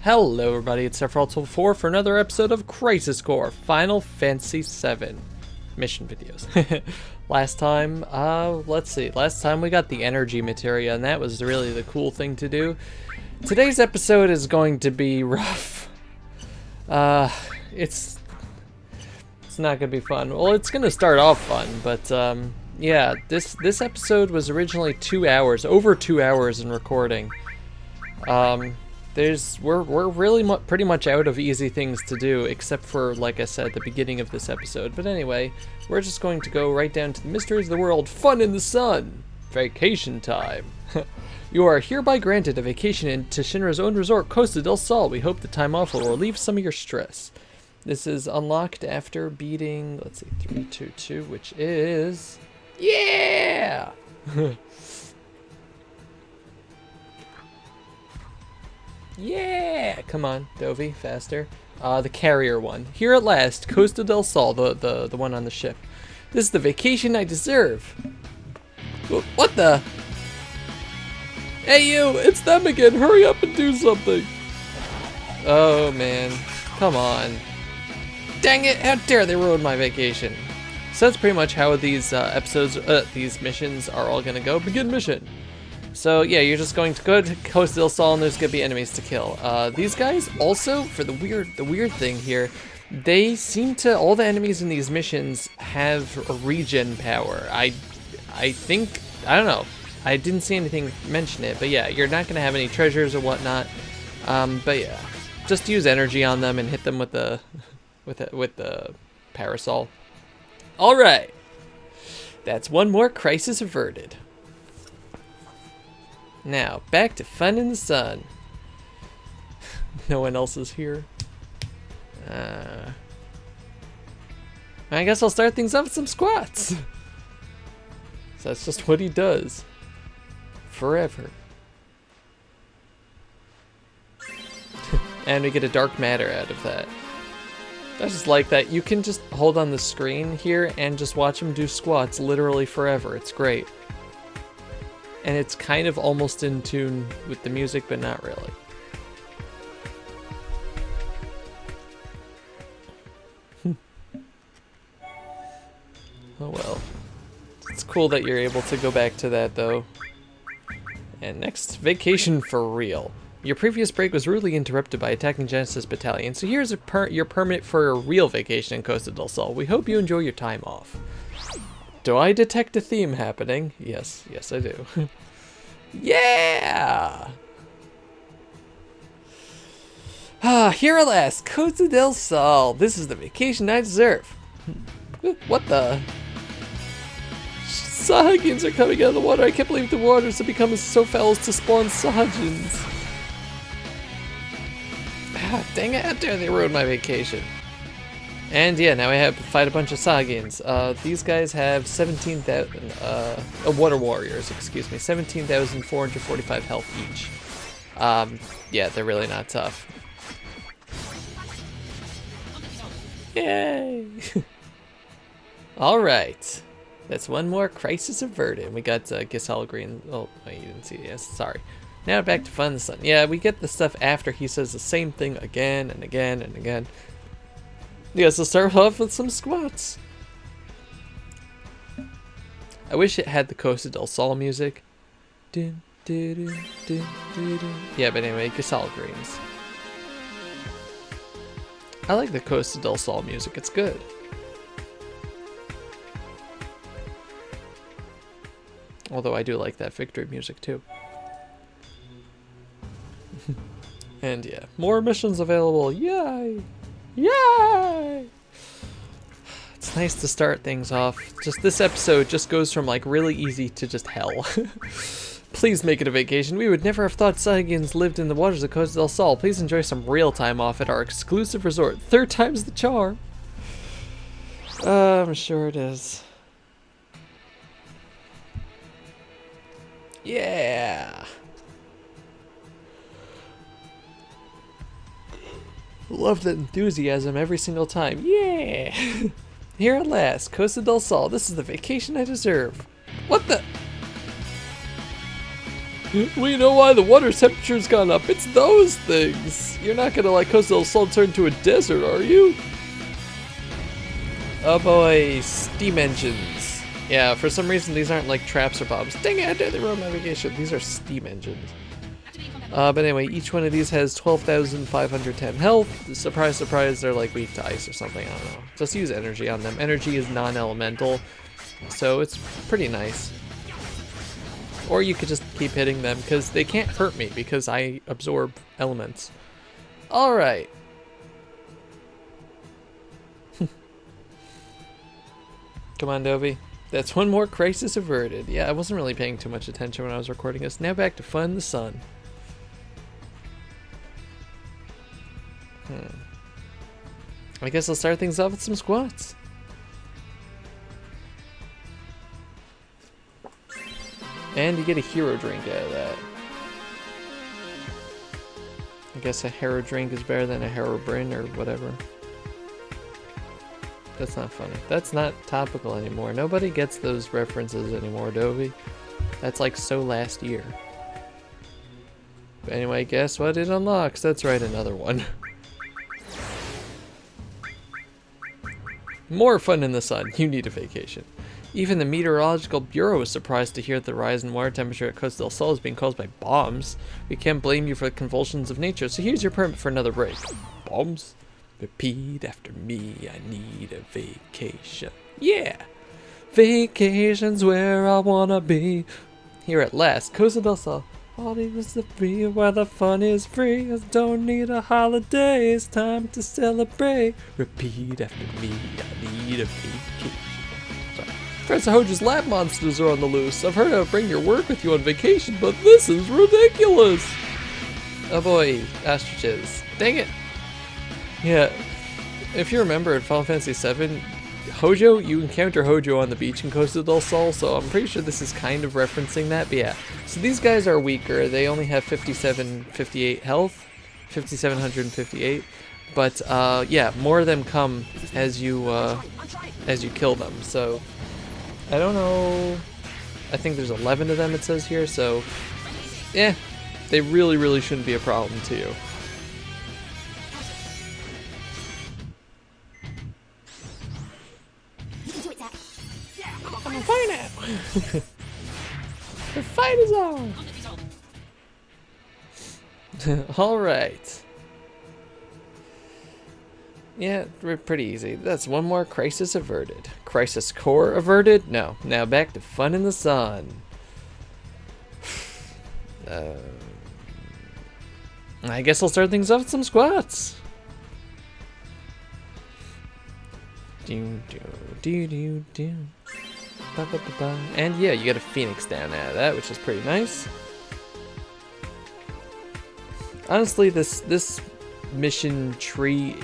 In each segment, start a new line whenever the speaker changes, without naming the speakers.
Hello everybody, it's Sephiroth4 for another episode of Crisis Core Final Fantasy VII mission videos. Last time we got the energy materia, and that was really the cool thing to do. Today's episode is going to be rough. It's not gonna be fun. Well, it's gonna start off fun, but yeah, this episode was originally 2 hours, over 2 hours in recording. We're really pretty much out of easy things to do, except for, like I said, the beginning of this episode. But anyway, we're just going to go right down to the mysteries of the world. Fun in the sun! Vacation time! You are hereby granted a vacation into Shinra's own resort, Costa del Sol. We hope the time off will relieve some of your stress. This is unlocked after beating, let's see, 322, which is... Yeah! Yeah! Come on, Dovey, faster. The carrier one. Here at last, Costa del Sol, the one on the ship. This is the vacation I deserve. What the? Hey you, it's them again. Hurry up and do something. Oh man, come on. Dang it, how dare they ruin my vacation. So that's pretty much how these these missions are all gonna go. Begin mission. So yeah, you're just going to go to Costa del Sol and there's gonna be enemies to kill. These guys also, for the weird thing here, they seem to, all the enemies in these missions have a regen power. I think, I don't know, I didn't see anything mention it, but yeah, you're not gonna have any treasures or whatnot. But yeah, just use energy on them and hit them with the with the parasol. All right, that's one more crisis averted. Now, back to fun in the sun. No one else is here. I guess I'll start things off with some squats. So that's just what he does. Forever. And we get a dark matter out of that. I just like that. You can just hold on the screen here and just watch him do squats literally forever. It's great. And it's kind of almost in tune with the music, but not really. Oh well. It's cool that you're able to go back to that, though. And next, vacation for real. Your previous break was rudely interrupted by attacking Genesis Battalion, so here's your permit for a real vacation in Costa del Sol. We hope you enjoy your time off. Do I detect a theme happening? Yes, I do. Yeah! Here at last, Costa del Sol. This is the vacation I deserve. What the? Sahagins are coming out of the water. I can't believe the waters have become so foul as to spawn Sahagins. Dang it, how dare they ruin my vacation. And yeah, now I have to fight a bunch of Sahagins. These guys have 17,000, Water Warriors, excuse me, 17,445 health each. Yeah, they're really not tough. Yay! Alright. That's one more crisis averted. We got Giselle Green. Oh, you didn't see it. Yes, sorry. Now back to fun in the sun. Yeah, we get the stuff after he says the same thing again and again and again. Yes, let's start off with some squats. I wish it had the Costa del Sol music. Yeah, but anyway, Giselle Greens. I like the Costa del Sol music, it's good. Although I do like that victory music too. And yeah, more missions available, yay! Yay! It's nice to start things off. Just this episode just goes from like really easy to just hell. Please make it a vacation. We would never have thought Sahagins lived in the waters of Costa del Sol. Please enjoy some real time off at our exclusive resort. 3rd time's the charm. I'm sure it is. Yeah! Love that enthusiasm every single time. Yeah! Here at last, Costa del Sol. This is the vacation I deserve. What the? We know why the water temperature's gone up. It's those things. You're not gonna let Costa del Sol turn to a desert, are you? Oh boy, steam engines. Yeah, for some reason these aren't like traps or bombs. Dang it, I did the road navigation. These are steam engines. But anyway, each one of these has 12,510 health. Surprise, surprise, they're like weak to ice or something, I don't know. Just use energy on them. Energy is non-elemental, so it's pretty nice. Or you could just keep hitting them, because they can't hurt me, because I absorb elements. Alright. Come on, Dovey. That's one more crisis averted. Yeah, I wasn't really paying too much attention when I was recording this. Now back to fun in the sun. I guess I'll start things off with some squats. And you get a hero drink out of that. I guess a hero drink is better than a herobrine or whatever. That's not funny. That's not topical anymore. Nobody gets those references anymore, Dovey. That's like so last year. But anyway, guess what it unlocks? That's right, another one. More fun in the sun. You need a vacation. Even the Meteorological Bureau was surprised to hear that the rise in water temperature at Costa del Sol is being caused by bombs. We can't blame you for the convulsions of nature, so here's your permit for another break. Bombs? Repeat after me, I need a vacation. Yeah! Vacation's where I wanna be. Here at last, Costa del Sol. All is the free where the fun is free. I don't need a holiday, it's time to celebrate. Repeat after me, I need a vacation. Sorry. Professor Hojo's lab monsters are on the loose. I've heard how to bring your work with you on vacation, but this is ridiculous. Oh boy, ostriches. Dang it. Yeah, if you remember in Final Fantasy VII, Hojo, you encounter Hojo on the beach in Costa del Sol, so I'm pretty sure this is kind of referencing that, but yeah. So these guys are weaker, they only have 5758 health, 5758, but yeah, more of them come as you kill them, so I don't know, I think there's 11 of them it says here, so yeah, they really shouldn't be a problem to you. I'm fine now. The fight is on. All right. Yeah, pretty easy. That's one more crisis averted. Crisis core averted? No. Now back to fun in the sun. I guess I'll start things off with some squats. Do. Ba, ba, ba, ba. And yeah, you get a phoenix down out of that, which is pretty nice. Honestly, this mission tree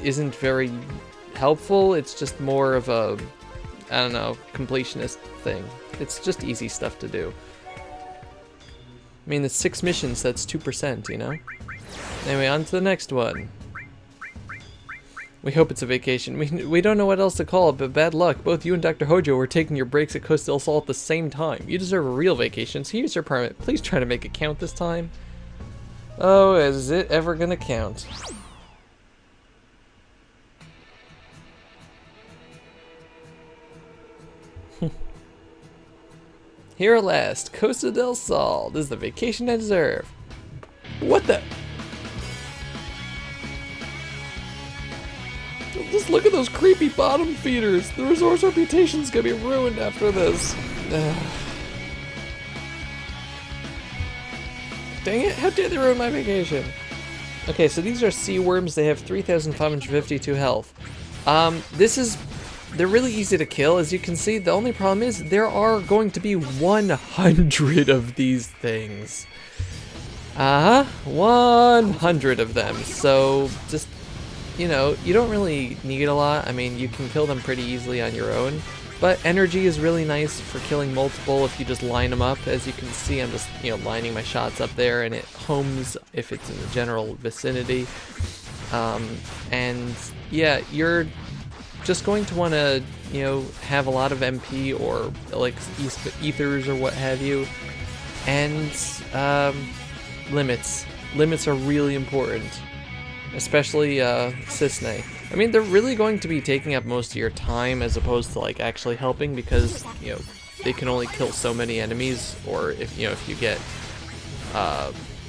isn't very helpful. It's just more of a, I don't know, completionist thing. It's just easy stuff to do. I mean, it's 6 missions, that's 2%, you know? Anyway, on to the next one. We hope it's a vacation. We don't know what else to call it, but bad luck. Both you and Dr. Hojo were taking your breaks at Costa del Sol at the same time. You deserve a real vacation, so here's your permit. Please try to make it count this time. Oh, is it ever gonna count? Here at last, Costa del Sol. This is the vacation I deserve. What the? Just look at those creepy bottom feeders. The resort's reputation's gonna be ruined after this. Dang it, how dare they ruin my vacation? Okay, so these are sea worms. They have 3,552 health. They're really easy to kill, as you can see. The only problem is there are going to be 100 of these things. 100 of them. So just, you know, you don't really need a lot. I mean, you can kill them pretty easily on your own. But energy is really nice for killing multiple if you just line them up. As you can see, I'm just, you know, lining my shots up there, and it homes if it's in the general vicinity. And yeah, you're just going to want to, you know, have a lot of MP or like ethers or what have you. And limits. Limits are really important, especially Cisne. I mean, they're really going to be taking up most of your time as opposed to like actually helping, because you know they can only kill so many enemies, or if you know if you get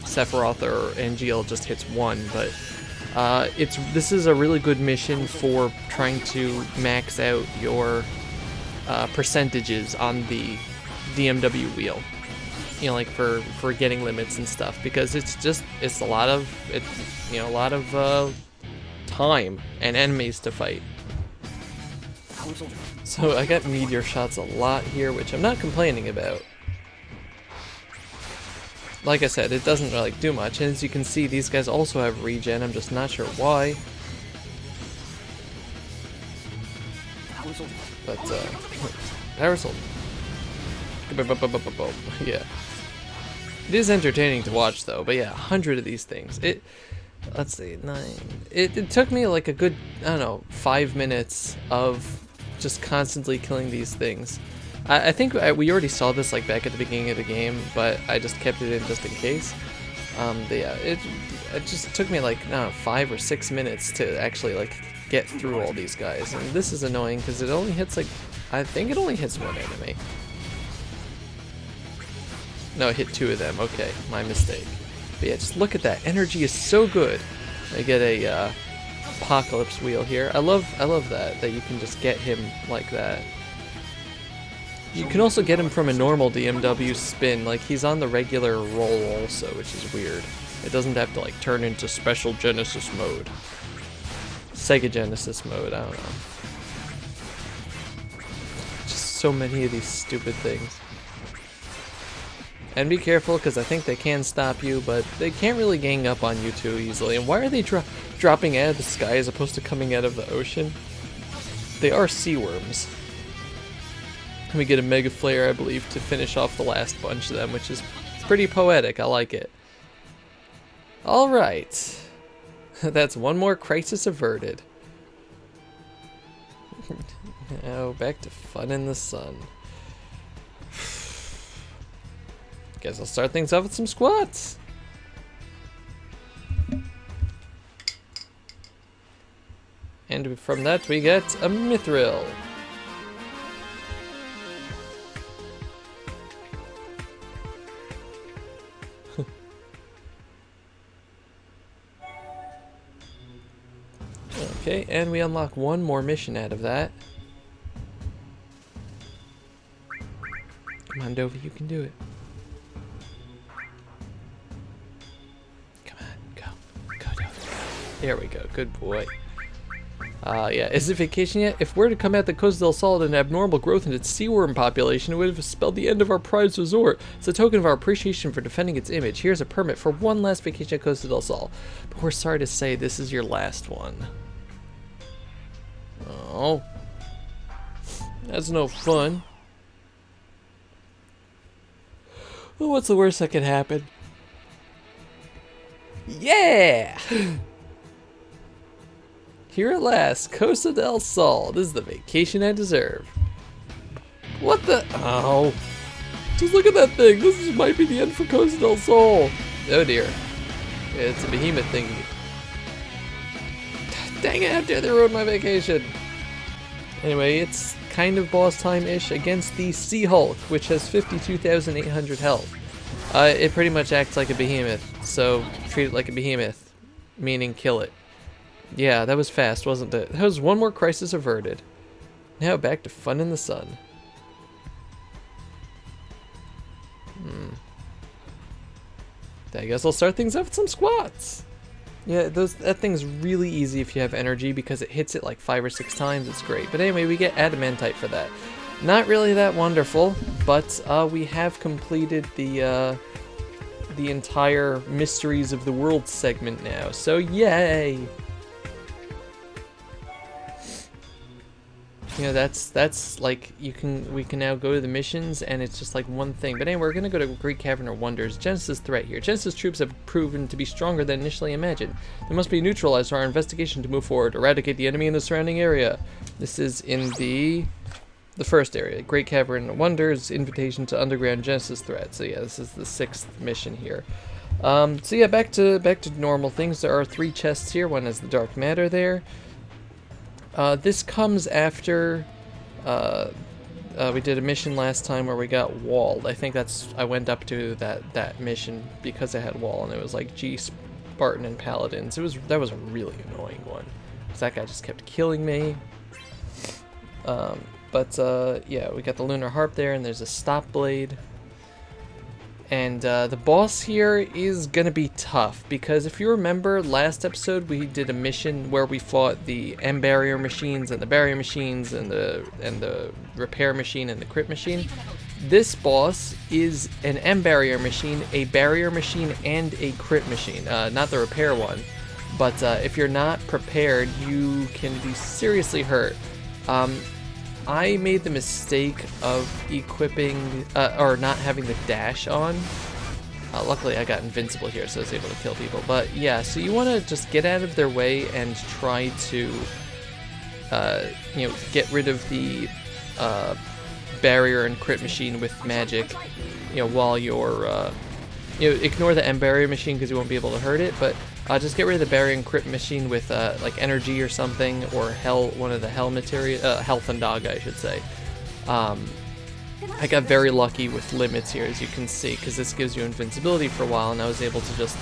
Sephiroth or Angeal just hits one. But this is a really good mission for trying to max out your percentages on the DMW wheel. You know, like for getting limits and stuff, because it's a lot of time and enemies to fight. So I got meteor shots a lot here, which I'm not complaining about. Like I said, it doesn't really do much, and as you can see, these guys also have regen. I'm just not sure why. But power soul. Yeah. It is entertaining to watch though, but yeah, 100 of these things. Let's see, 9. It took me like a good, I don't know, 5 minutes of just constantly killing these things. I think we already saw this like back at the beginning of the game, but I just kept it in just in case. But yeah, it just took me like, I don't know, 5 or 6 minutes to actually like get through all these guys. And this is annoying because it only hits like, I think it only hits one enemy. No, it hit 2 of them. Okay, my mistake. But yeah, just look at that. Energy is so good. I get a apocalypse wheel here. I love that you can just get him like that. You can also get him from a normal DMW spin. Like he's on the regular roll also, which is weird. It doesn't have to like turn into Special Genesis mode. Sega Genesis mode. I don't know. Just so many of these stupid things. And be careful, because I think they can stop you, but they can't really gang up on you too easily. And why are they dropping out of the sky as opposed to coming out of the ocean? They are sea worms. And we get a Mega Flare, I believe, to finish off the last bunch of them, which is pretty poetic. I like it. Alright. That's one more crisis averted. Now back to fun in the sun. Guess I'll start things off with some squats. And from that we get a Mithril. Okay, and we unlock one more mission out of that. Come on, Dovey, you can do it. There we go, good boy. Yeah, is it vacation yet? If we're to come at the Costa del Sol at an abnormal growth in its sea worm population, it would have spelled the end of our prized resort. It's a token of our appreciation for defending its image. Here's a permit for one last vacation at Costa del Sol. But we're sorry to say this is your last one. Oh. That's no fun. Well, what's the worst that could happen? Yeah! Here at last, Costa del Sol. This is the vacation I deserve. What the? Oh. Just look at that thing. Might be the end for Costa del Sol. Oh dear. It's a behemoth thingy. Dang it, how dare they ruin my vacation. Anyway, it's kind of boss time-ish against the Sea Hulk, which has 52,800 health. It pretty much acts like a behemoth, so treat it like a behemoth, meaning kill it. Yeah, that was fast, wasn't it? That was one more crisis averted. Now back to fun in the sun. I guess I'll start things off with some squats. Yeah, that thing's really easy if you have energy because it hits it like 5 or 6 times. It's great. But anyway, we get adamantite for that. Not really that wonderful, but we have completed the entire Mysteries of the World segment now. So yay! You know, that's like we can now go to the missions and it's just like one thing. But anyway, we're gonna go to Great Cavern of Wonders. Genesis threat here. Genesis troops have proven to be stronger than initially imagined. They must be neutralized for our investigation to move forward. Eradicate the enemy in the surrounding area. This is in the the first area, Great Cavern Wonders, Invitation to Underground Genesis Threat. So yeah, this is the 6th mission here. So yeah, back to normal things. There are 3 chests here. One has the dark matter there. This comes after we did a mission last time where we got walled. I think I went up to that mission because I had wall, and it was like G, Spartan, and Paladins. That was a really annoying one, because that guy just kept killing me. Yeah, we got the Lunar Harp there, and there's a Stop Blade. And the boss here is gonna be tough, because if you remember last episode, we did a mission where we fought the M barrier machines and the barrier machines and the repair machine and the crit machine. This boss is an M barrier machine, a barrier machine, and a crit machine. Not the repair one, but if you're not prepared, you can be seriously hurt. I made the mistake of equipping, or not having the dash on. Luckily I got invincible here, so I was able to kill people. But yeah, so you want to just get out of their way and try to, get rid of the barrier and crit machine with magic, while you're, ignore the M barrier machine because you won't be able to hurt it, but just get rid of the barrier and crit machine with like energy or something, or one of the hell material, health and dog, I should say. I got very lucky with limits here, as you can see, because this gives you invincibility for a while, and I was able to just,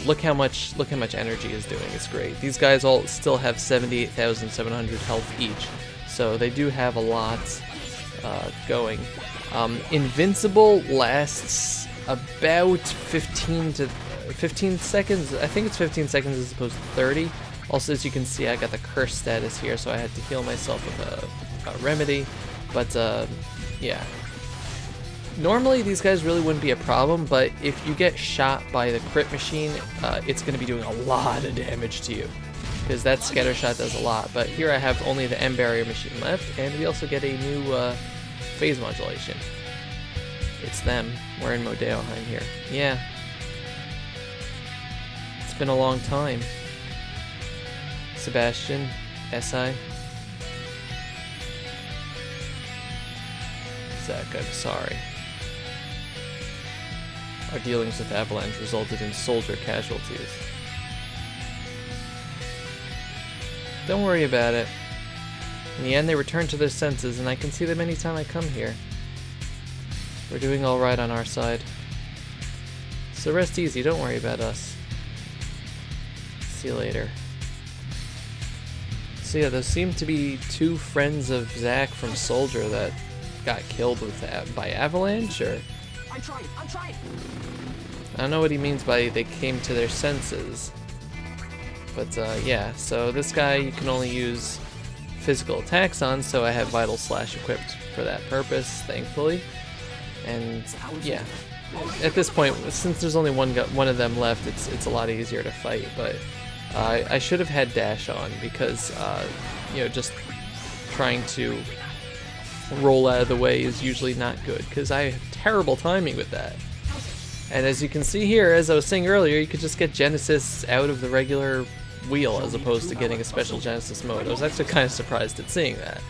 look how much energy is doing. It's great. These guys all still have 78,700 health each, so they do have a lot going. Invincible lasts about 15 seconds. I think it's 15 seconds as opposed to 30. Also, as you can see, I got the curse status here, so I had to heal myself with a remedy. But yeah, normally these guys really wouldn't be a problem, but if you get shot by the crit machine, it's going to be doing a lot of damage to you, because that scatter shot does a lot. But here I have only the M barrier machine left, and we also get a new phase modulation. It's them. We're in Modeoheim here. Yeah. It's been a long time. Sebastian, SI. Zach, I'm sorry. Our dealings with Avalanche resulted in soldier casualties. Don't worry about it. In the end, they return to their senses, and I can see them anytime I come here. We're doing alright on our side. So rest easy, don't worry about us. See you later. So yeah, those seem to be 2 friends of Zach from Soldier that got killed by Avalanche, or... I'm trying. I don't know what he means by they came to their senses. But yeah, so this guy you can only use physical attacks on, so I have Vital Slash equipped for that purpose, thankfully. And yeah, at this point, since there's only one of them left, it's a lot easier to fight. But I should have had dash on, because just trying to roll out of the way is usually not good, because I have terrible timing with that. And as you can see here, as I was saying earlier, you could just get Genesis out of the regular wheel as opposed to getting a special Genesis mode. I was actually kind of surprised at seeing that.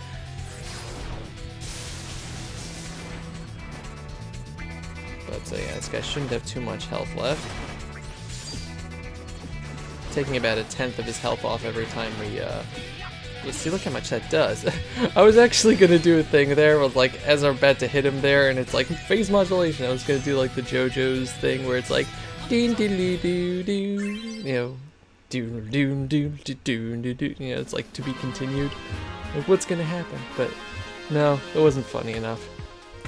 But yeah, this guy shouldn't have too much health left. Taking about 1/10 of his health off every time we you see, look how much that does. I was actually gonna do a thing there with, like, as I'm about to hit him there, and it's like phase modulation. I was gonna do like the JoJo's thing where it's like doo doo doo doo doo, doo doo doo doo doo, it's like to be continued. Like, what's gonna happen? But no, it wasn't funny enough.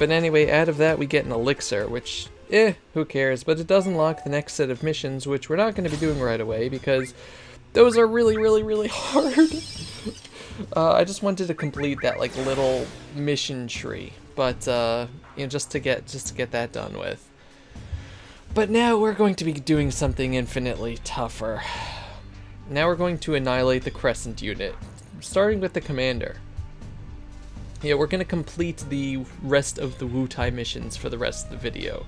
But anyway, out of that we get an elixir, which who cares? But it does unlock the next set of missions, which we're not gonna be doing right away because those are really, really, really hard. I just wanted to complete that like little mission tree, but just to get that done with. But now we're going to be doing something infinitely tougher. Now we're going to annihilate the Crescent unit, starting with the commander. Yeah, we're going to complete the rest of the Wutai missions for the rest of the video.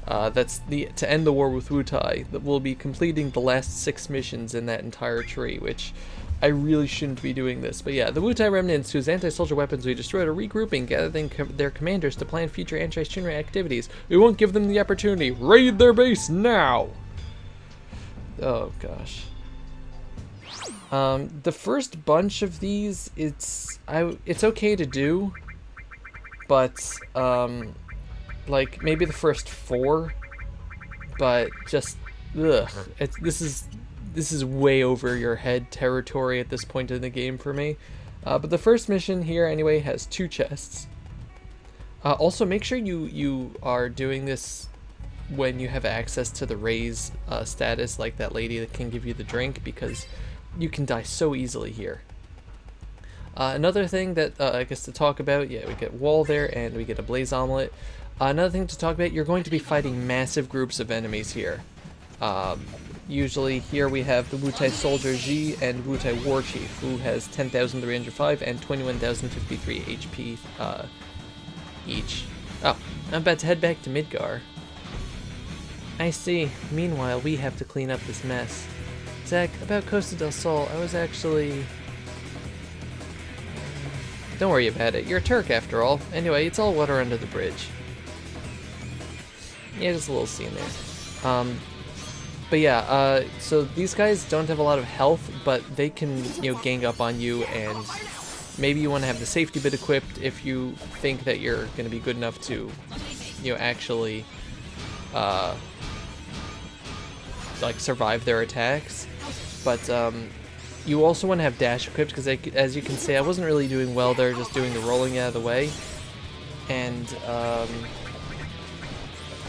That's to end the war with Wutai. That we'll be completing the last 6 missions in that entire tree, which I really shouldn't be doing this. But yeah, the Wutai remnants whose anti-soldier weapons we destroyed are regrouping, gathering their commanders to plan future anti-Shinra activities. We won't give them the opportunity. Raid their base now! Oh gosh. The first bunch of these, it's okay to do, but like maybe the first 4, but just ugh, this is way over your head territory at this point in the game for me. But the first mission here anyway has 2 chests. Also, make sure you are doing this when you have access to the raise status, like that lady that can give you the drink, because you can die so easily here. Another thing that I guess to talk about, yeah, we get wall there and we get a blaze omelet. Another thing to talk about, you're going to be fighting massive groups of enemies here. Usually here we have the Wutai Soldier G and Wutai War Chief, who has 10,305 and 21,053 HP each. Oh, I'm about to head back to Midgar. I see. Meanwhile, we have to clean up this mess. Zach, about Costa del Sol, I was actually... Don't worry about it. You're a Turk after all. Anyway, it's all water under the bridge. Yeah, just a little scene there. But yeah, so these guys don't have a lot of health, but they can, gang up on you, and maybe you want to have the safety bit equipped if you think that you're going to be good enough to, actually, like, survive their attacks. But, you also want to have dash equipped, because as you can see, I wasn't really doing well there, just doing the rolling out of the way. And,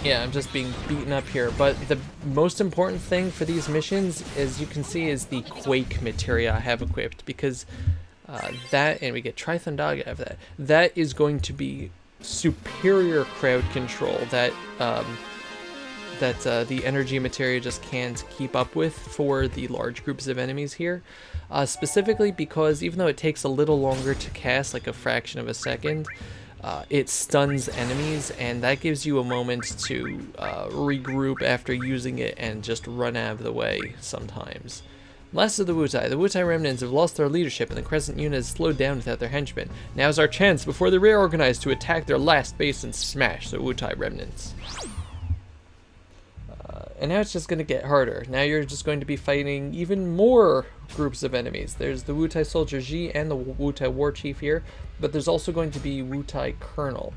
yeah, I'm just being beaten up here. But the most important thing for these missions, as you can see, is the Quake materia I have equipped, because that, and we get Trithondaga out of that, that is going to be superior crowd control that the energy materia just can't keep up with for the large groups of enemies here. Specifically because even though it takes a little longer to cast, like a fraction of a second, it stuns enemies, and that gives you a moment to regroup after using it and just run out of the way sometimes. Last of the Wutai. The Wutai remnants have lost their leadership, and the Crescent unit has slowed down without their henchmen. Now's our chance before they reorganize to attack their last base and smash the Wutai remnants. And now it's just going to get harder. Now you're just going to be fighting even more groups of enemies. There's the Wutai Soldier G and the Wutai War Chief here, but there's also going to be Wutai Colonel,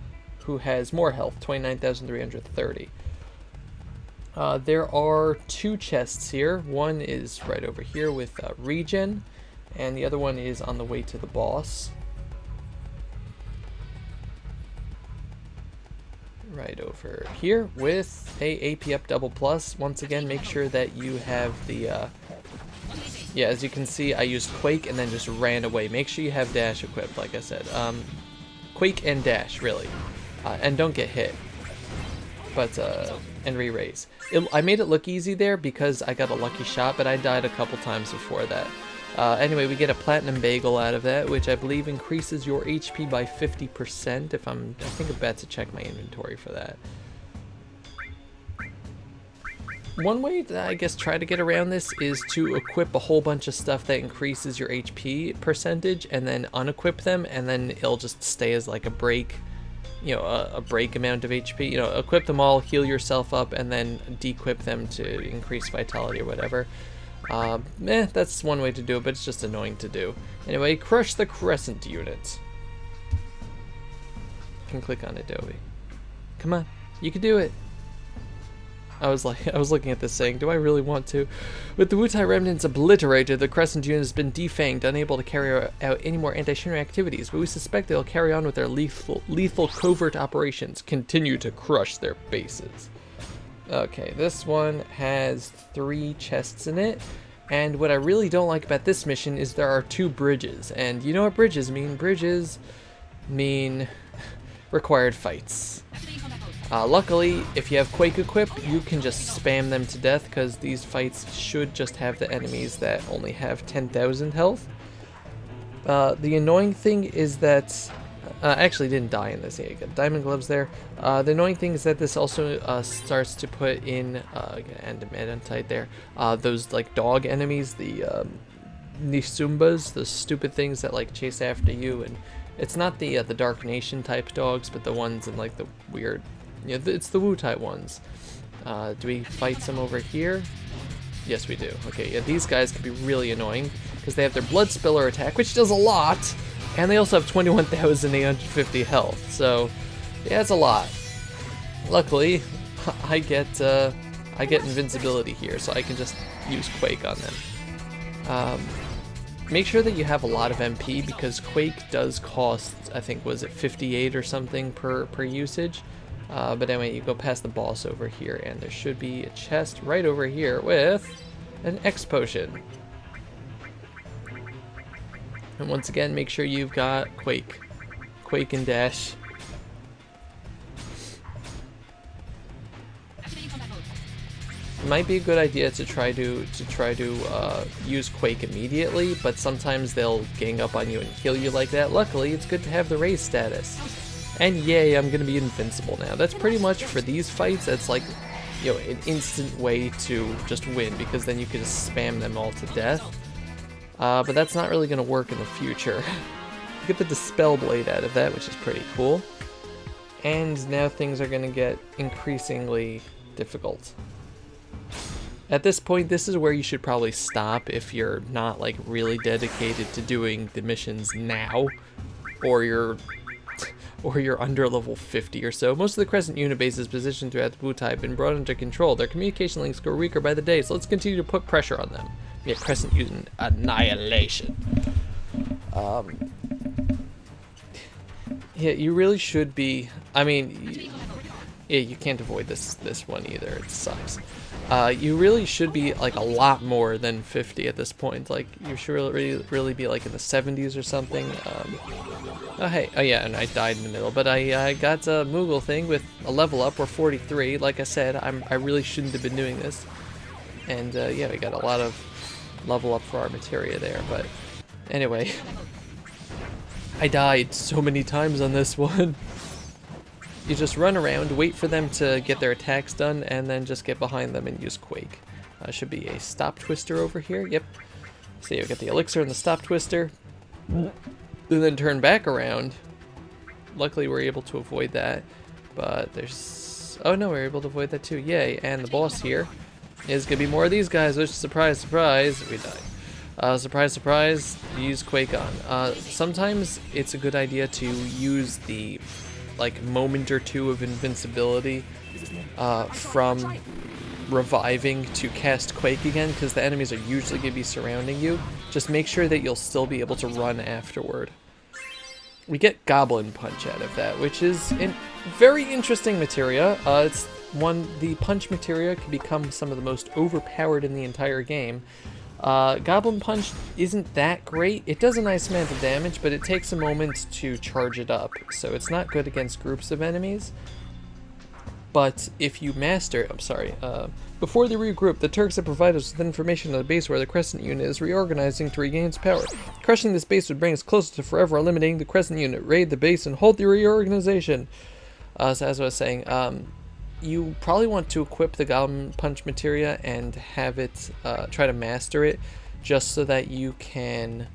who has more health, 29,330. There are 2 chests here. One is right over here with regen, and the other one is on the way to the boss. Right over here with a AP up double plus. Once again, make sure that you have the yeah, as you can see, I used Quake and then just ran away. Make sure you have dash equipped, like I said. Quake and dash, really, and don't get hit, but and re-raise. I made it look easy there because I got a lucky shot, but I died a couple times before that. Anyway, we get a platinum bagel out of that, which I believe increases your HP by 50%. I think I'm about to check my inventory for that. One way to, I guess, try to get around this is to equip a whole bunch of stuff that increases your HP percentage, and then unequip them, and then it'll just stay as like a break, a break amount of HP. Equip them all, heal yourself up, and then dequip them to increase vitality or whatever. That's one way to do it, but it's just annoying to do. Anyway, crush the Crescent unit. You can click on it, Adobe. Come on, you can do it. I was looking at this saying, do I really want to? With the Wutai remnants obliterated, the Crescent unit has been defanged, unable to carry out any more anti-Shinra activities, but we suspect they'll carry on with their lethal covert operations, continue to crush their bases. Okay, this one has 3 chests in it, and what I really don't like about this mission is there are 2 bridges, and you know what bridges mean? Bridges mean required fights. Luckily, if you have Quake equipped, you can just spam them to death, because these fights should just have the enemies that only have 10,000 health. The annoying thing is that actually didn't die in this. Yeah, you got diamond gloves there. The annoying thing is that this also starts to put in and adamantite there. Those like dog enemies, the Nisumbas, the stupid things that like chase after you, and it's not the Dark Nation type dogs, but the ones in like the weird, it's the Wutai ones. Do we fight some over here? Yes, we do. Okay, yeah, these guys can be really annoying because they have their Blood Spiller attack, which does a lot, and they also have 21,850 health. So, yeah, it's a lot. Luckily, I get invincibility here, so I can just use Quake on them. Make sure that you have a lot of MP because Quake does cost, I think, was it 58 or something per usage. But anyway, you go past the boss over here, and there should be a chest right over here with an X potion. And once again, make sure you've got Quake and Dash. It might be a good idea to try to use Quake immediately, but sometimes they'll gang up on you and kill you like that. Luckily, it's good to have the raise status. And yay, I'm gonna be invincible now. That's pretty much for these fights. That's like, an instant way to just win because then you can just spam them all to death. But that's not really gonna work in the future. You get the Dispel Blade out of that, which is pretty cool. And now things are gonna get increasingly difficult. At this point, this is where you should probably stop if you're not like really dedicated to doing the missions now, or you're under level 50 or so. Most of the Crescent unit bases positioned throughout the Wutai have been brought under control. Their communication links grow weaker by the day, so let's continue to put pressure on them. Yeah, Crescent using Annihilation. Yeah, you really should be. I mean, yeah, you can't avoid this one either. It sucks. You really should be like a lot more than 50 at this point. Like you should really be like in the 70s or something. Oh hey, oh yeah, and I died in the middle, but I got a Moogle thing with a level up. We're 43. Like I said, I really shouldn't have been doing this. And yeah, we got a lot of level up for our materia there. But anyway, I died so many times on this one. You just run around, wait for them to get their attacks done, and then just get behind them and use Quake. Should be a Stop Twister over here. Yep. So you get the Elixir and the Stop Twister. And then turn back around. Luckily we're able to avoid that. But there's... Oh no, we're able to avoid that too. Yay. And the boss here is going to be more of these guys, which, surprise, surprise, we died. Surprise, surprise, use Quake on. Sometimes it's a good idea to use the like moment or two of invincibility from reviving to cast Quake again, because the enemies are usually going to be surrounding you. Just make sure that you'll still be able to run afterward. We get Goblin Punch out of that, which is a very interesting materia. It's one, the punch materia can become some of the most overpowered in the entire game. Goblin Punch isn't that great. It does a nice amount of damage, but it takes a moment to charge it up, so it's not good against groups of enemies. But if you master... I'm sorry. Before they regroup, the Turks have provided us with information on the base where the Crescent unit is reorganizing to regain its power. Crushing this base would bring us closer to forever eliminating the Crescent unit. Raid the base and halt the reorganization. So as I was saying, you probably want to equip the Goblin Punch materia and have it, try to master it, just so that you can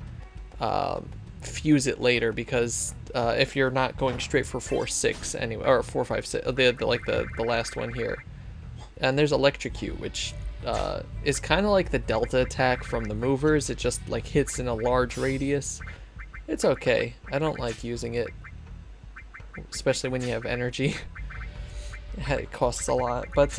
fuse it later, because if you're not going straight for 4-6 anyway, or 4-5-6, like the last one here. And there's Electrocute, which is kind of like the Delta attack from the movers. It just like hits in a large radius. It's okay. I don't like using it, especially when you have energy. It costs a lot, but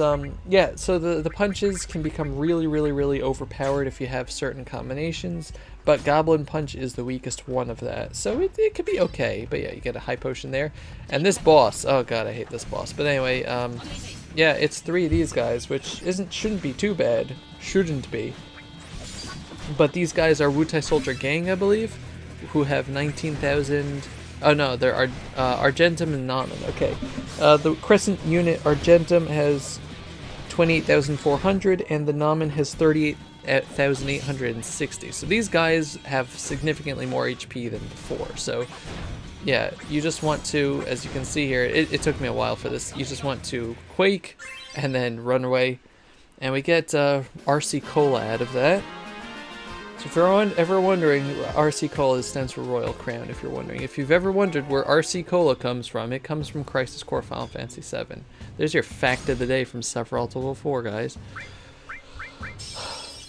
yeah, so the punches can become really overpowered if you have certain combinations, but Goblin Punch is the weakest one of that, so it could be okay. But yeah, you get a high potion there, and this boss, oh god, I hate this boss. But anyway, yeah, it's 3 of these guys, which shouldn't be too bad, shouldn't be. But these guys are Wutai Soldier Gang, I believe, who have 19,000. Oh no, they're Argentum and Namen. Okay, the Crescent unit Argentum has 28,400, and the Namen has 38,860. So these guys have significantly more HP than before. So yeah, you just want to, as you can see here, it took me a while for this. You just want to Quake and then run away, and we get RC Cola out of that. So if you're ever wondering, RC Cola stands for Royal Crown, if you're wondering. If you've ever wondered where RC Cola comes from, it comes from Crisis Core Final Fantasy VII. There's your fact of the day from Sephiroth Level 4, guys.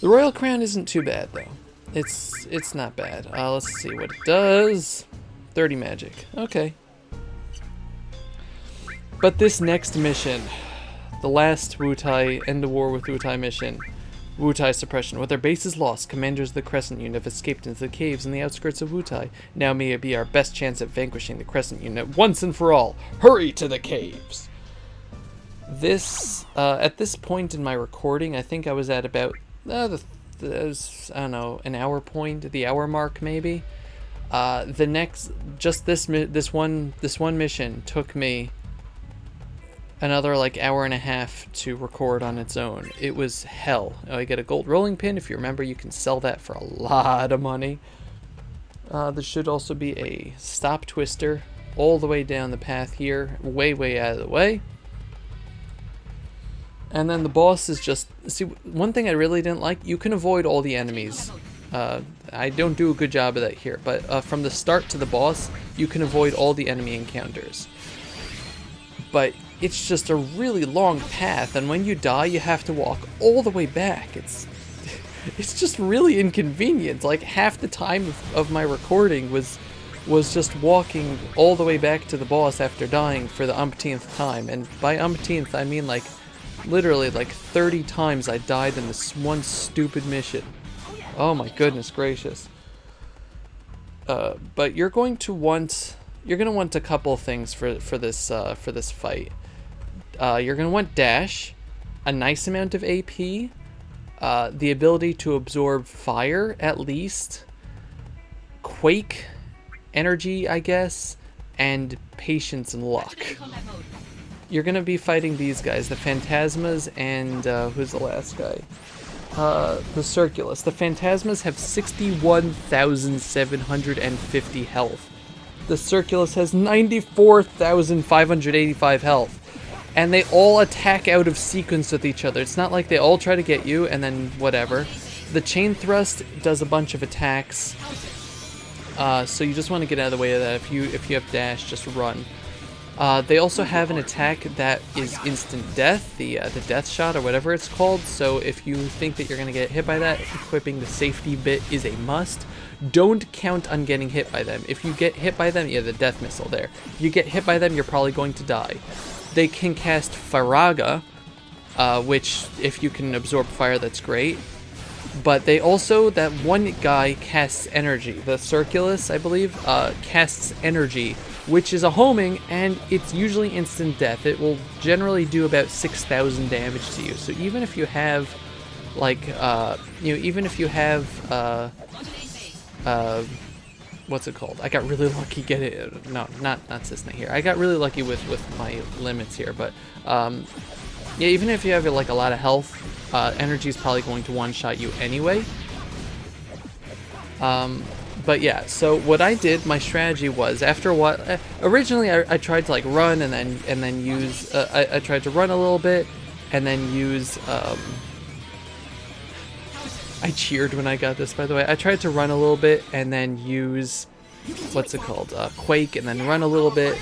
The Royal Crown isn't too bad, though. It's not bad. Let's see what it does. 30 magic. Okay. But this next mission, the last Wutai End the War with Wutai mission, Wutai Suppression. With our bases lost, commanders of the Crescent unit have escaped into the caves in the outskirts of Wutai. Now may it be our best chance at vanquishing the Crescent unit once and for all. Hurry to the caves! This, at this point in my recording, I think I was at about, I don't know, an hour point, the hour mark maybe. The next, just this one mission took me another like hour and a half to record on its own. It was hell. I get a gold rolling pin. If you remember, you can sell that for a lot of money. There should also be a stop twister all the way down the path here, way out of the way. And then the boss is just, see, one thing I really didn't like, you can avoid all the enemies. I don't do a good job of that here, but from the start to the boss, you can avoid all the enemy encounters. But it's just a really long path, and when you die, you have to walk all the way back. It's just really inconvenient. Like, half the time of my recording was just walking all the way back to the boss after dying for the umpteenth time. And by umpteenth, I mean like literally like 30 times I died in this one stupid mission. Oh my goodness gracious. But you're going to want a couple things for this fight. You're going to want dash, a nice amount of AP, the ability to absorb fire at least, quake energy, I guess, and patience and luck. You're going to be fighting these guys, the Phantasmas and who's the last guy? The Circulus. The Phantasmas have 61,750 health. The Circulus has 94,585 health. And they all attack out of sequence with each other. It's not like they all try to get you and then whatever. The Chain Thrust does a bunch of attacks. So you just want to get out of the way of that. If you have dash, just run. They also have an attack that is instant death, the death shot or whatever it's called. So if you think that you're going to get hit by that, equipping the safety bit is a must. Don't count on getting hit by them. If you get hit by them, yeah, the death missile there. If you get hit by them, you're probably going to die. They can cast Faraga, which if you can absorb fire, that's great. But they also, that one guy casts energy. The Circulus, I believe, casts energy, which is a homing, and it's usually instant death. It will generally do about 6,000 damage to you. So even if you have, like, even if you have, what's it called? I got really lucky no, not Cisna here. I got really lucky with my limits here, but, yeah, even if you have, like, a lot of health, energy is probably going to one-shot you anyway. But yeah, so what I did, my strategy was, after what, originally I tried to like run and then use, I tried to run a little bit and then use, I cheered when I got this, by the way. I tried to run a little bit and then use, what's it called, Quake, and then run a little bit.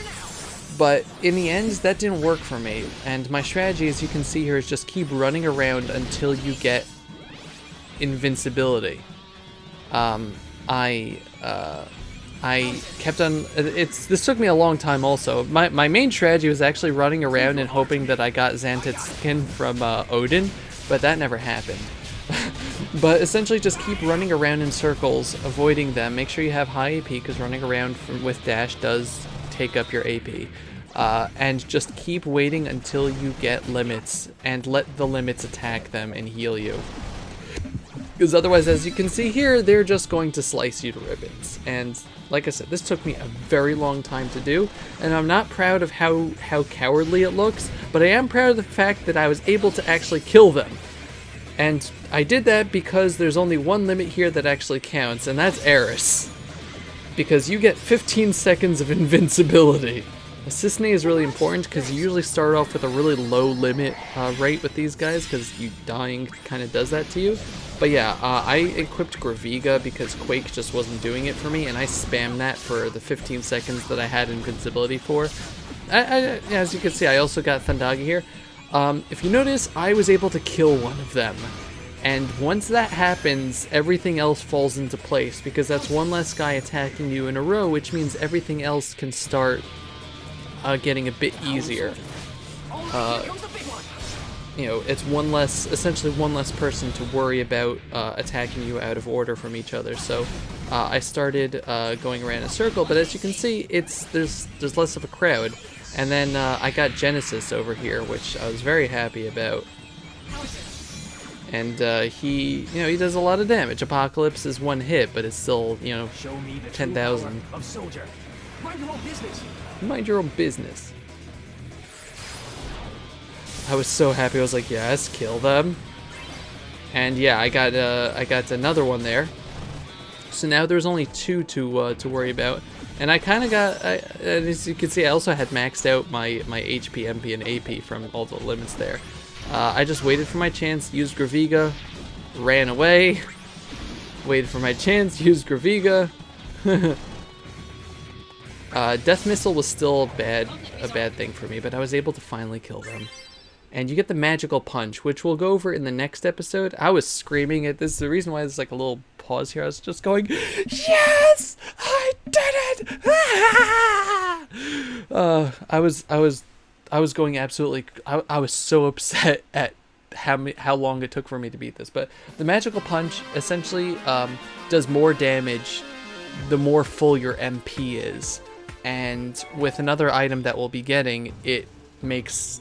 But in the end, that didn't work for me. And my strategy, as you can see here, is just keep running around until you get invincibility. I kept on, this took me a long time also. My main strategy was actually running around and hoping that I got Xantit's skin from Odin, but that never happened. But essentially just keep running around in circles, avoiding them. Make sure you have high AP, because running around with dash does take up your AP. And just keep waiting until you get limits, and let the limits attack them and heal you. Because otherwise, as you can see here, they're just going to slice you to ribbons. And like I said, this took me a very long time to do, and I'm not proud of how cowardly it looks, but I am proud of the fact that I was able to actually kill them. And I did that because there's only one limit here that actually counts, and that's Eris. Because you get 15 seconds of invincibility. Assist is really important because you usually start off with a really low limit rate with these guys, because you dying kind of does that to you. But yeah, I equipped Graviga because Quake just wasn't doing it for me, and I spammed that for the 15 seconds that I had invincibility for. As you can see, I also got Thundaga here. If you notice, I was able to kill one of them. And once that happens, everything else falls into place, because that's one less guy attacking you in a row, which means everything else can start getting a bit easier. You know, it's essentially one less person to worry about attacking you out of order from each other. So I started going around in a circle, but as you can see, there's less of a crowd. And then I got Genesis over here, which I was very happy about. And he does a lot of damage. Apocalypse is one hit, but it's still, 10,000. Mind your own business. I was so happy. I was like, yes, kill them. And yeah, I got another one there. So now there's only 2 to worry about. And I kind of got, as you can see, I also had maxed out my HP, MP, and AP from all the limits there. I just waited for my chance, used Graviga, ran away, waited for my chance, used Graviga. Death Missile was still a bad thing for me, but I was able to finally kill them. And you get the Magical Punch, which we'll go over in the next episode. I was screaming at this. The reason why there's like a little pause here, I was just going, yes, I did it! I was going absolutely. I was so upset at how long it took for me to beat this. But the Magical Punch essentially does more damage the more full your MP is, and with another item that we'll be getting, it makes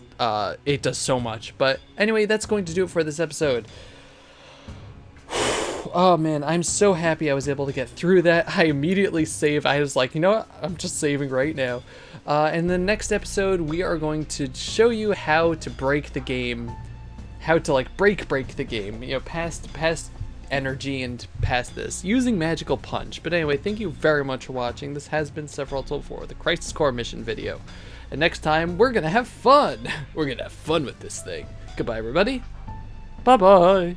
it does so much. But anyway, that's going to do it for this episode. Oh man, I'm so happy I was able to get through that. I immediately saved. I was like, you know what? I'm just saving right now. In the next episode, we are going to show you how to break the game, how to like break the game, past energy and past this, using Magical Punch. But anyway, thank you very much for watching. This has been Sephiroth the Crisis Core mission video. And next time, we're gonna have fun. We're gonna have fun with this thing. Goodbye, everybody. Bye-bye.